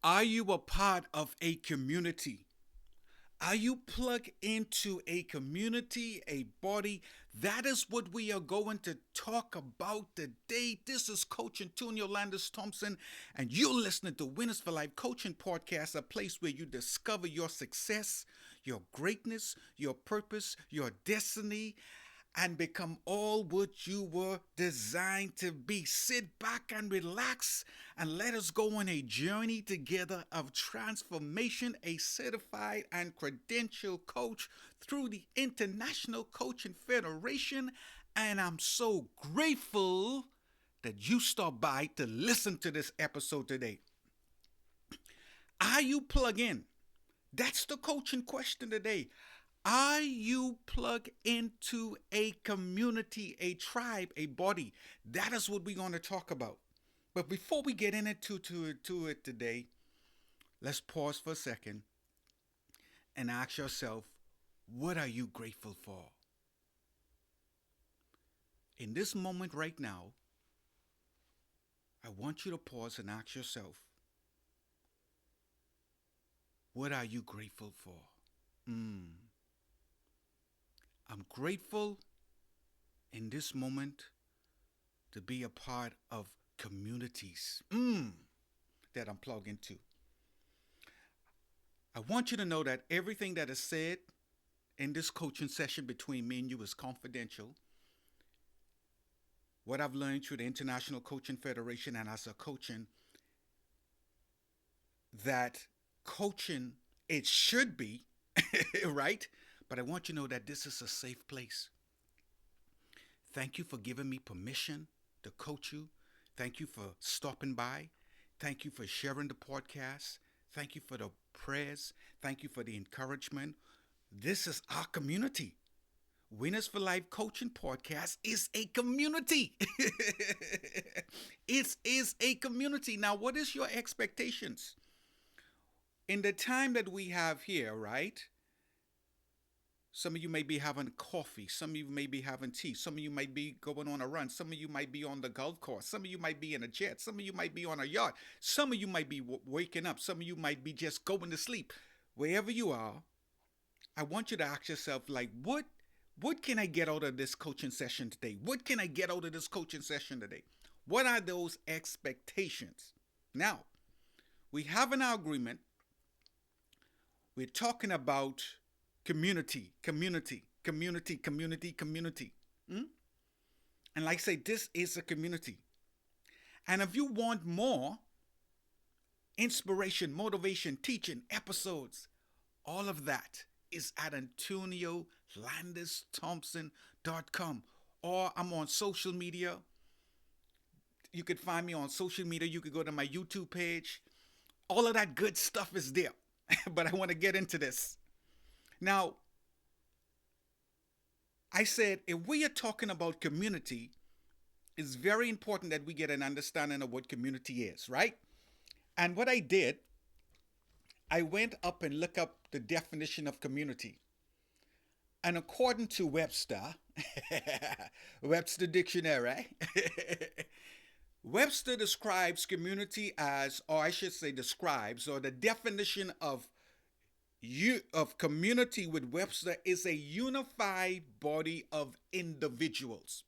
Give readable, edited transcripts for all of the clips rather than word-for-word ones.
Are you a part of a community? Are you plugged into a community, a body? That is what we are going to talk about today. This is Coach Antonio Landis Thompson, and you're listening to Winners for Life Coaching Podcast, a place where you discover your success, your greatness, your purpose, your destiny, and become all what you were designed to be. Sit back and relax and let us go on a journey together of transformation, a certified and credentialed coach through the International Coaching Federation. And I'm so grateful that you stopped by to listen to this episode today. Are you plugged in? That's the coaching question today. Are you plugged into a community, a tribe, a body? That is what we're going to talk about. But before we get into it today, let's pause for a second and ask yourself, what are you grateful for? In this moment right now, I want you to pause and ask yourself, what are you grateful for? I'm grateful in this moment to be a part of communities that I'm plugged into. I want you to know that everything that is said in this coaching session between me and you is confidential. What I've learned through the International Coaching Federation and as a coaching, that coaching, it should be, right? But I want you to know that this is a safe place. Thank you for giving me permission to coach you. Thank you for stopping by. Thank you for sharing the podcast. Thank you for the prayers. Thank you for the encouragement. This is our community. Winners for Life Coaching Podcast is a community. It is a community. Now, what is your expectations? In the time that we have here, right? Some of you may be having coffee. Some of you may be having tea. Some of you might be going on a run. Some of you might be on the golf course. Some of you might be in a jet. Some of you might be on a yacht. Some of you might be waking up. Some of you might be just going to sleep. Wherever you are, I want you to ask yourself, like, what can I get out of this coaching session today? What can I get out of this coaching session today? What are those expectations? Now, we have in our agreement, we're talking about community, community, community, community, community. And like I say, this is a community. And if you want more inspiration, motivation, teaching, episodes, all of that is at AntonioLandisThompson.com. Or I'm on social media. You could find me on social media. You could go to my YouTube page. All of that good stuff is there. But I want to get into this. Now, I said if we are talking about community, it's very important that we get an understanding of what community is, right? And what I did, I went up and looked up the definition of community. And according to Webster, Webster Dictionary, Webster describes community as, or I should say describes, or the definition of community with Webster is a unified body of individuals.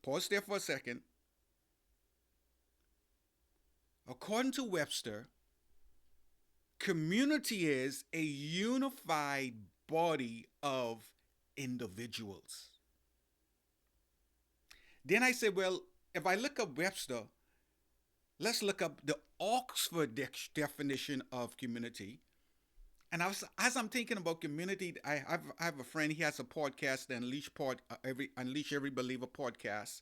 Pause there for a second. According to Webster, community is a unified body of individuals. Then I said, well, if I look up Webster, let's look up the Oxford definition of community. And as I'm thinking about community, I have a friend. He has a podcast, the Unleash Every Believer podcast,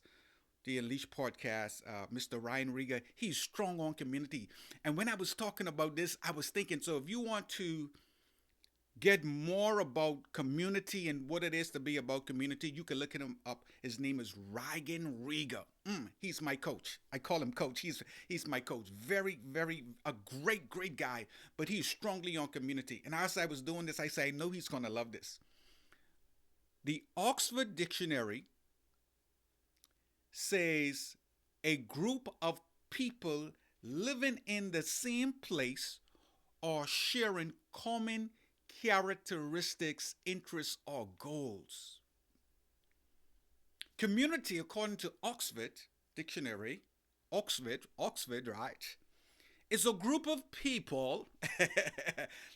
the Unleash podcast. Mr. Ryan Rieger. He's strong on community. And when I was talking about this, I was thinking, so if you want to get more about community and what it is to be about community, you can look him up. His name is Ryan Rieger. He's my coach. I call him coach. He's my coach. Very, very, a great guy. But he's strongly on community. And as I was doing this, I say, I know he's going to love this. The Oxford Dictionary says a group of people living in the same place or sharing common characteristics, interests, or goals. Community, according to Oxford Dictionary, Oxford, right, is a group of people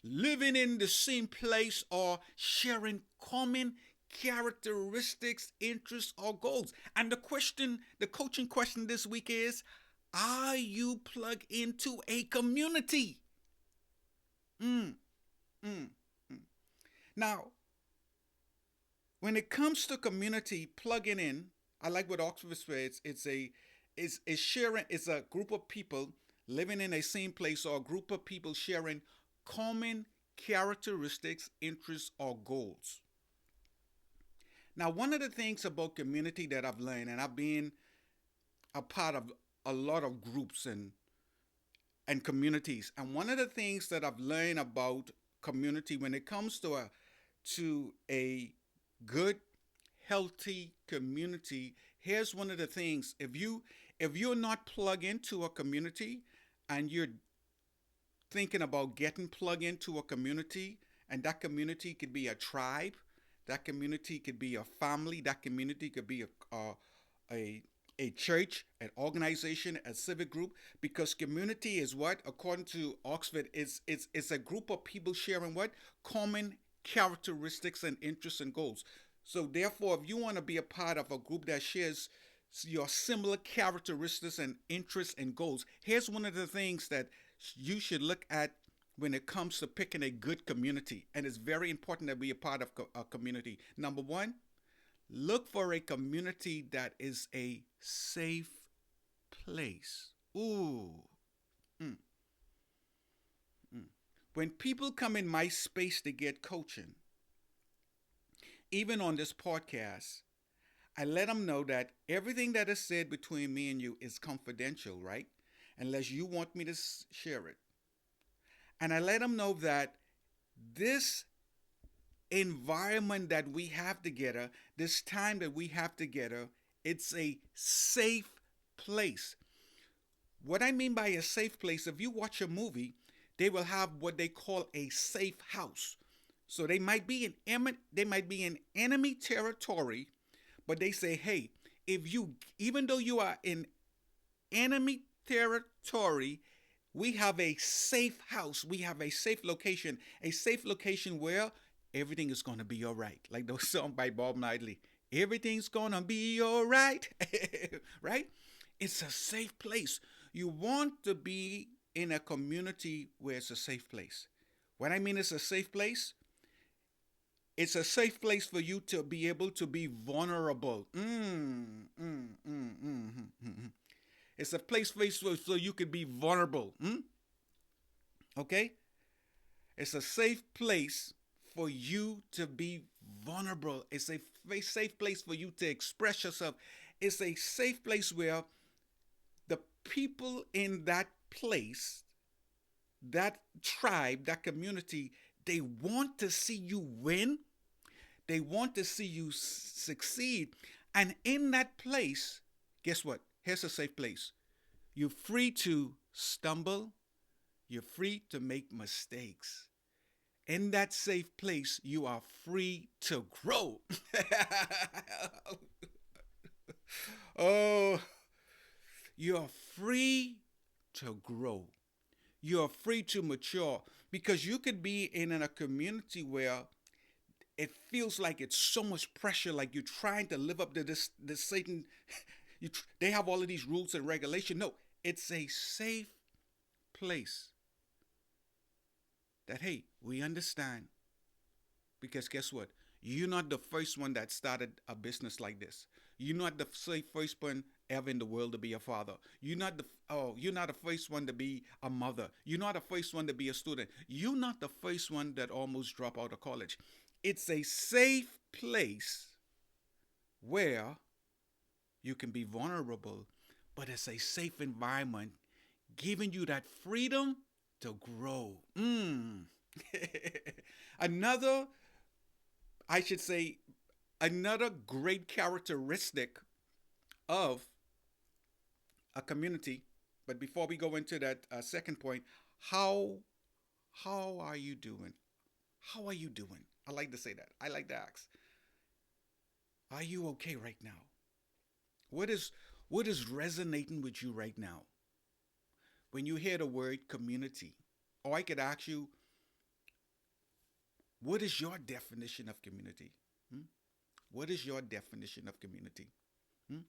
living in the same place or sharing common characteristics, interests, or goals. And the coaching question this week is, are you plugged into a community? Mm, mm. Now, when it comes to community plugging in, I like what Oxford says. It's sharing. It's a group of people living in a same place or a group of people sharing common characteristics, interests, or goals. Now, one of the things about community that I've learned, and I've been a part of a lot of groups and communities, and one of the things that I've learned about community when it comes to a good, healthy community, here's one of the things. If you're not plugged into a community and you're thinking about getting plugged into a community, and that community could be a tribe, that community could be a family, that community could be a a church, an organization, a civic group, because community is what, according to Oxford, is a group of people sharing what? Common characteristics and interests and goals. So therefore, if you want to be a part of a group that shares your similar characteristics and interests and goals, here's one of the things that you should look at when it comes to picking a good community. And it's very important that we are part of a community. Number one, look for a community that is a safe place. Ooh. Mm, mm. When people come in my space to get coaching, even on this podcast, I let them know that everything that is said between me and you is confidential, right? Unless you want me to share it. And I let them know that this environment that we have together, this time that we have together, it's a safe place. What I mean by a safe place, if you watch a movie, they will have what they call a safe house. So they might be in enemy territory, but they say, hey, if you even though you are in enemy territory, we have a safe house. We have a safe location where everything is gonna be all right. Like those song by Bob Marley. Everything's gonna be all right, right? It's a safe place. You want to be in a community where it's a safe place. What I mean is a safe place, it's a safe place for you to be able to be vulnerable. It's a place for you so you could be vulnerable. Okay? It's a safe place for you to be vulnerable. It's a safe place for you to express yourself. It's a safe place where the people in that place, that tribe, that community, they want to see you win. They want to see you succeed. And in that place, guess what? Here's a safe place. You're free to stumble. You're free to make mistakes. In that safe place, you are free to grow. Oh, you're free to grow. You're free to mature because you could be in a community where it feels like it's so much pressure, like you're trying to live up to this Satan. They have all of these rules and regulations. No, it's a safe place that, hey, we understand. Because guess what? You're not the first one that started a business like this. You're not the first one ever in the world to be a father. You're not the first one to be a mother. You're not the first one to be a student. You're not the first one that almost dropped out of college. It's a safe place where you can be vulnerable, but it's a safe environment giving you that freedom to grow. Another, I should say, another great characteristic of a community, But before we go into that second point, how how are you doing? How are you doing? I like to say that. I like to ask, are you okay right now? What is what is resonating with you right now when you hear the word community? Or I could ask you, what is your definition of community? Hmm? What is your definition of community? Hmm?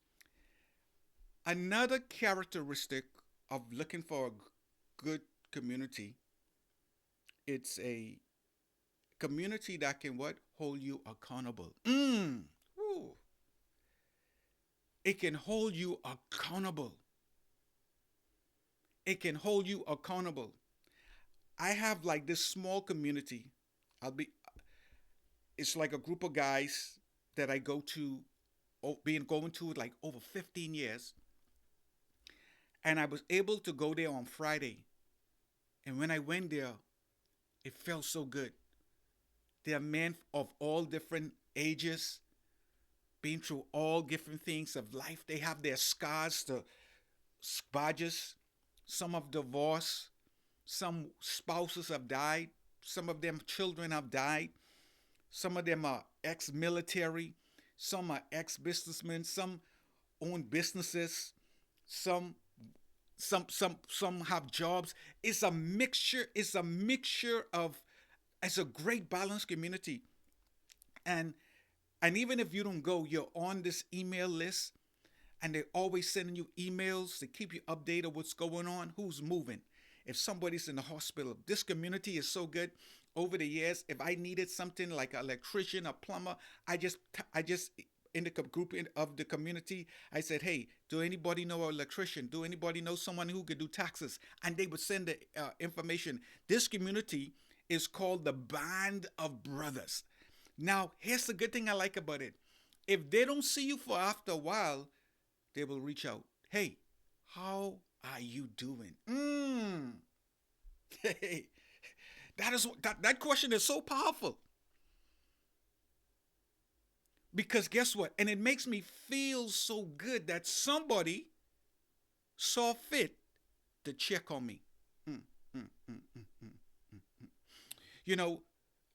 Another characteristic of looking for a good community, it's a community that can what? Hold you accountable. Ooh. It can hold you accountable. It can hold you accountable. I have like this small community. I'll be it's like a group of guys that I go to been going to like over 15 years. And I was able to go there on Friday. And when I went there, it felt so good. They are men of all different ages, been through all different things of life. They have their scars, the badges. Some have divorced. Some spouses have died. Some of them children have died. Some of them are ex-military. Some are ex-businessmen. Some own businesses. Some some have jobs. It's a mixture. It's a mixture of. It's a great balanced community, and and even if you don't go, you're on this email list, and they're always sending you emails to keep you updated what's going on, who's moving. If somebody's in the hospital, this community is so good. Over the years, if I needed something like an electrician, a plumber, I just in the group of the community, I said, "Hey, do anybody know an electrician? Do anybody know someone who could do taxes?" And they would send the information. This community is called the Band of Brothers. Now, here's the good thing I like about it. If they don't see you for after a while, they will reach out. Hey, how are you doing? Hey, that question is so powerful because guess what? And it makes me feel so good that somebody saw fit to check on me. Mm, mm, mm, mm, mm, mm, mm. You know,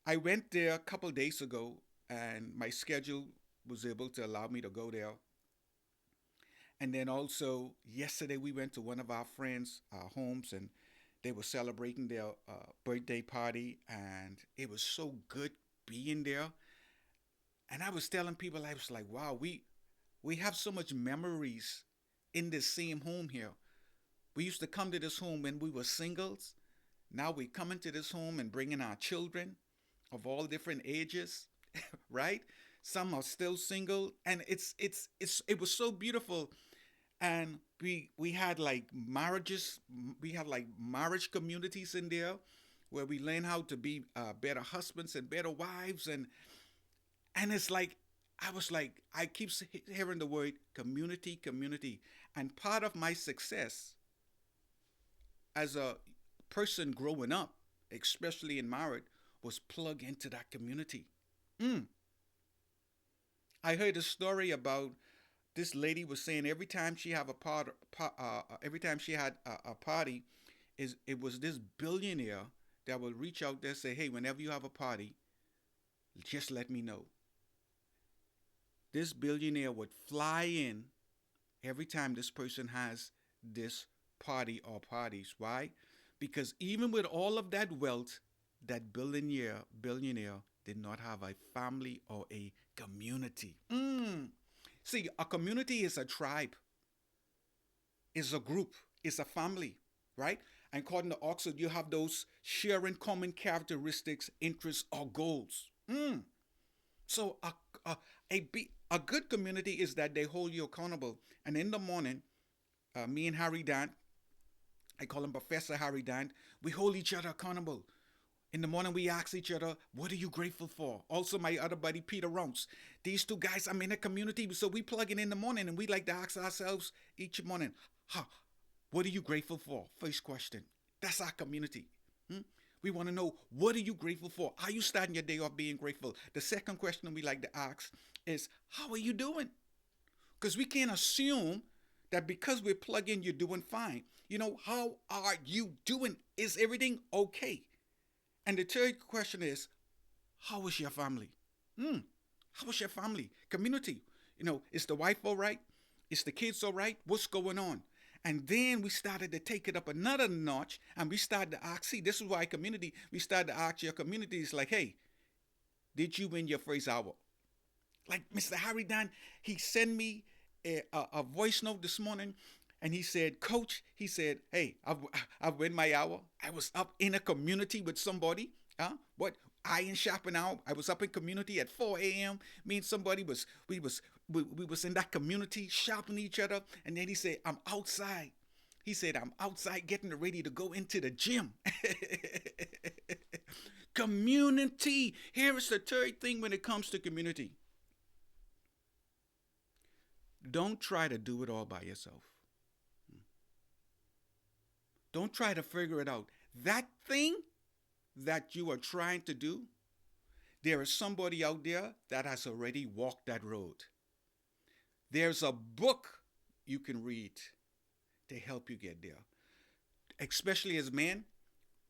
I went there a couple days ago, and my schedule was able to allow me to go there. And then also yesterday we went to one of our friends' homes, and they were celebrating their birthday party, and it was so good being there. And I was telling people, I was like, wow, we have so much memories in this same home here. We used to come to this home when we were singles. Now we come into this home and bringing our children of all different ages, right? Some are still single, and it was so beautiful. And we had like marriages, we have like marriage communities in there where we learn how to be better husbands and better wives, and it's like I was like I keep hearing the word community, community, and part of my success as a person growing up, especially in marriage, was plug into that community. Mm. I heard a story about this lady was saying every time she have a every time she had a party, is it was this billionaire that would reach out there and say, "Hey, whenever you have a party, just let me know." This billionaire would fly in every time this person has this party or parties. Why? Because even with all of that wealth, that billionaire did not have a family or a community. See, a community is a tribe, is a group, is a family, right? And according to Oxford, you have those sharing common characteristics, interests, or goals. So a good community is that they hold you accountable. And in the morning, me and Harry Dant, I call him Professor Harry Dant, we hold each other accountable. In the morning, we ask each other, what are you grateful for? Also, my other buddy, Peter Rounce. These two guys, I'm in a community, so we plug in the morning, and we like to ask ourselves each morning, what are you grateful for? First question. That's our community. We want to know, what are you grateful for? Are you starting your day off being grateful? The second question we like to ask is, how are you doing? Because we can't assume that because we're plugged in, you're doing fine. How are you doing? Is everything okay? And the third question is, how is your family? Hmm. How is your family? Community. Is the wife all right? Is the kids all right? What's going on? And then we started to take it up another notch, and we started to ask, see, this is why community, we started to ask your communities like, hey, did you win your first hour? Like Mr. Harry Dunn, he sent me a voice note this morning, and he said, Coach, he said, hey, I've win my hour. I was up in a community with somebody. What? Iron shopping out. I was up in community at 4 a.m. Me and somebody we was in that community shopping each other. And then he said, I'm outside. He said, I'm outside getting ready to go into the gym. Community. Here is the third thing when it comes to community. Don't try to do it all by yourself. Don't try to figure it out. That thing that you are trying to do, there is somebody out there that has already walked that road. There's a book you can read to help you get there. Especially as men,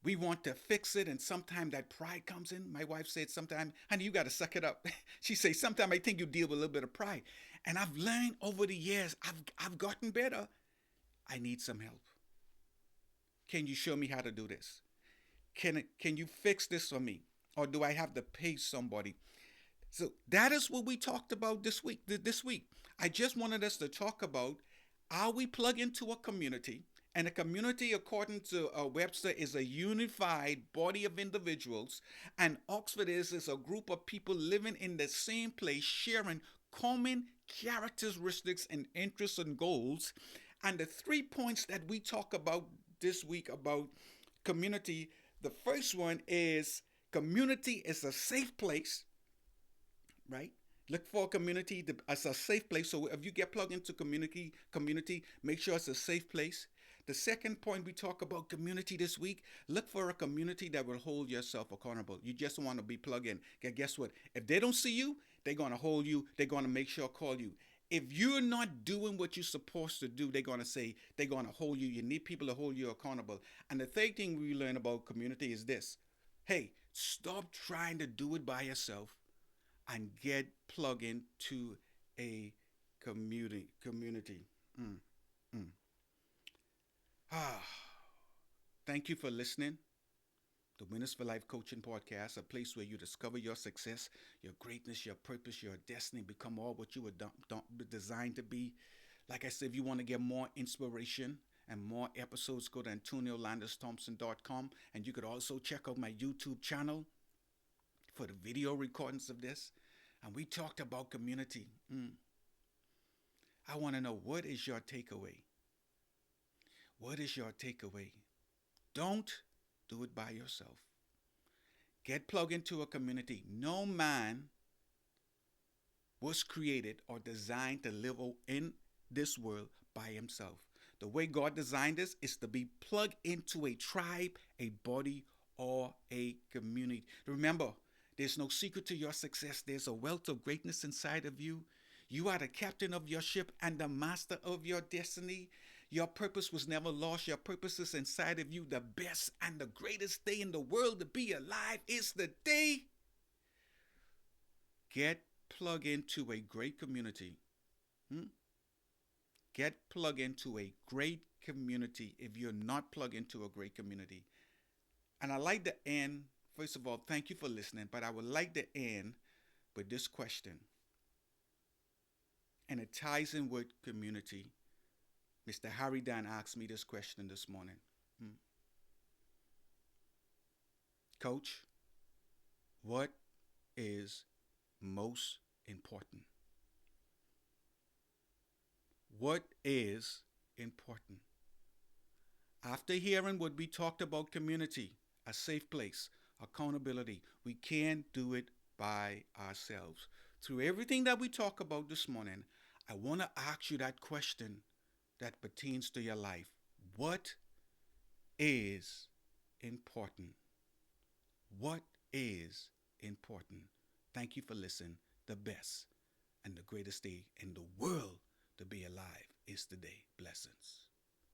we want to fix it, and sometimes that pride comes in. My wife said sometimes, honey, you got to suck it up. She says, sometimes I think you deal with a little bit of pride. And I've learned over the years, I've gotten better. I need some help. Can you show me how to do this? Can you fix this for me? Or do I have to pay somebody? So that is what we talked about this week. I just wanted us to talk about how we plug into a community. And a community, according to Webster, is a unified body of individuals. And Oxford is a group of people living in the same place, sharing common characteristics and interests and goals. And the 3 points that we talk about this week about community, the first one is community is a safe place, right? Look for a community as a safe place. So if you get plugged into community, make sure it's a safe place. The second point we talk about community this week, look for a community that will hold yourself accountable. You just want to be plugged in. Guess what? If they don't see you, they're going to hold you. They're going to make sure call you. If you're not doing what you're supposed to do, they're going to hold you. You need people to hold you accountable. And the third thing we learn about community is this. Hey, stop trying to do it by yourself and get plugged into a community. Mm, mm. Thank you for listening. The Winners for Life Coaching Podcast, a place where you discover your success, your greatness, your purpose, your destiny, become all what you were designed to be. Like I said, if you want to get more inspiration and more episodes, go to AntonioLandisThompson.com. And you could also check out my YouTube channel for the video recordings of this. And we talked about community. I want to know, what is your takeaway? What is your takeaway? Don't do it by yourself. Get plugged into a community. No man was created or designed to live in this world by himself. The way God designed us is to be plugged into a tribe, a body, or a community. Remember, there's no secret to your success. There's a wealth of greatness inside of you. You are the captain of your ship and the master of your destiny. Your purpose was never lost. Your purpose is inside of you. The best and the greatest day in the world to be alive is the day. Get plugged into a great community. Get plugged into a great community if you're not plugged into a great community. And I like to end, first of all, thank you for listening, but I would like to end with this question. And it ties in with community. Mr. Harry Dan asked me this question this morning. Coach, what is most important? What is important? After hearing what we talked about community, a safe place, accountability, we can't do it by ourselves. Through everything that we talk about this morning, I want to ask you that question that pertains to your life. What is important? What is important? Thank you for listening. The best and the greatest day in the world to be alive is the day. Blessings.